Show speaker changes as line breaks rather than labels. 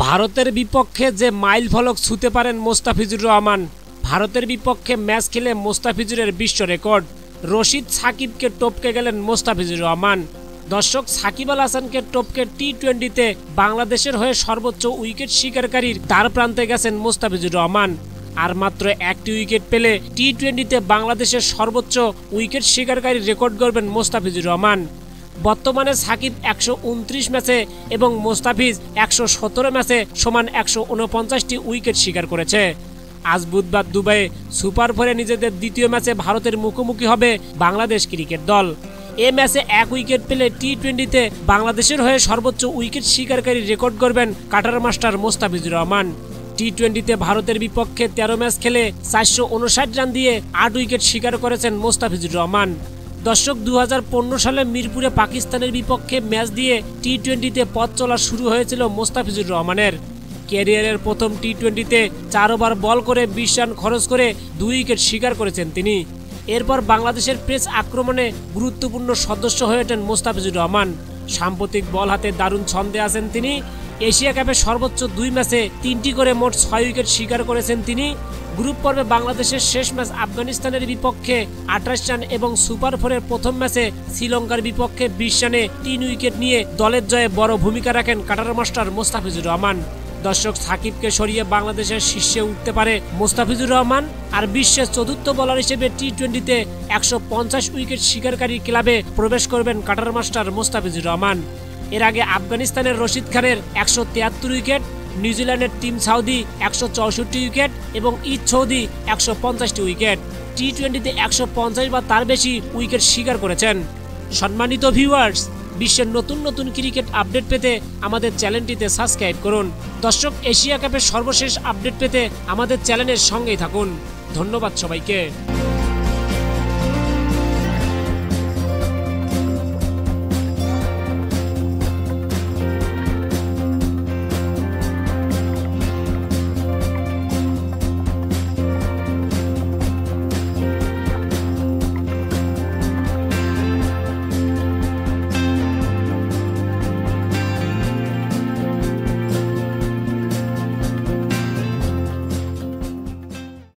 ভারতের বিপক্ষে যে মাইল ফলক ছুঁতে পারেন মোস্তাফিজুর রহমান। ভারতের বিপক্ষে ম্যাচ খেলে মোস্তাফিজুরের বিশ্ব রেকর্ড। রশিদ সাকিবকে টপকে গেলেন মোস্তাফিজুর রহমান। দর্শক, সাকিব আল হাসানকে টপকে টি-20তে বাংলাদেশের হয়ে সর্বোচ্চ উইকেট শিকারকারীর দ্বার প্রান্তে গেছেন মোস্তাফিজুর রহমান। আর মাত্র একটি উইকেট পেলে টি-20তে বাংলাদেশের সর্বোচ্চ উইকেট শিকারকারীর রেকর্ড গড়বেন মোস্তাফিজুর রহমান। বর্তমানে সাকিব 129 ম্যাচে এবং মোস্তাফিজ 117 ম্যাচে সমান 149টি উইকেট শিকার করেছে। আজ বুধবার দুবাইয়ে সুপার 4-এ নিজেদের দ্বিতীয় ম্যাচে ভারতের মুখোমুখি হবে বাংলাদেশ ক্রিকেট দল। এ ম্যাচে এক উইকেট পেলে টি-20তে বাংলাদেশের হয়ে সর্বোচ্চ উইকেট শিকারকারীর রেকর্ড গড়বেন কাটার মাস্টার মোস্তাফিজুর রহমান। টি-20তে ভারতের বিপক্ষে 13 ম্যাচ খেলে 459 রান দিয়ে 8 উইকেট শিকার করেছেন মোস্তাফিজুর রহমান। দর্শক, 2015 সালে মিরপুরে পাকিস্তানের বিপক্ষে ম্যাচ দিয়ে টি-20তে পথ চলা শুরু হয়েছিল মোস্তাফিজুর রহমানের। ক্যারিয়ারের প্রথম টি-20তে 4 ওভার বল করে 20 রান খরচ করে 2 উইকেট শিকার করেছেন তিনি। এরপর বাংলাদেশের পেস আক্রমণে গুরুত্বপূর্ণ সদস্য হয়ে ওঠেন মোস্তাফিজুর রহমান। সাম্প্রতিক বল হাতে দারুণ ছন্দে আছেন তিনি। এশিয়া কাপে সর্বোচ্চ 2 ম্যাচে 3টি করে মোট 6 উইকেট শিকার করেছেন তিনি। গ্রুপ পর্বে বাংলাদেশের শেষ ম্যাচ আফগানিস্তানের বিপক্ষে 28 রান এবং সুপার 4-এর প্রথম ম্যাচে শ্রীলঙ্কার বিপক্ষে 20 রানে 3 উইকেট নিয়ে দলের জয়ে বড় ভূমিকা রাখেন কাটার মাস্টার মোস্তাফিজুর রহমান। দর্শক, সাকিবকে সরিয়ে বাংলাদেশের শীর্ষে উঠতে পারে মোস্তাফিজুর রহমান। আর বিশ্বের চতুর্থ বোলার হিসেবে টি-20তে 150 উইকেট শিকারকারী ক্লাবে প্রবেশ করবেন কাটার মাস্টার মোস্তাফিজুর রহমান। এর আগে আফগানিস্তানের রশিদ খানের 173 উইকেট, নিউজিল্যান্ডের টিম সাউদি 164 উইকেট এবং ইদ সৌদি 150টি উইকেট। টি-20তে 150 বা তার বেশি উইকেট শিকার করেছেন। সম্মানিত ভিউয়ার্স, বিশ্বের নতুন নতুন ক্রিকেট আপডেট পেতে আমাদের চ্যানেলটিতে সাবস্ক্রাইব করুন। দর্শক, এশিয়া কাপের সর্বশেষ আপডেট পেতে আমাদের চ্যানেলের সঙ্গেই থাকুন। ধন্যবাদ সবাইকে।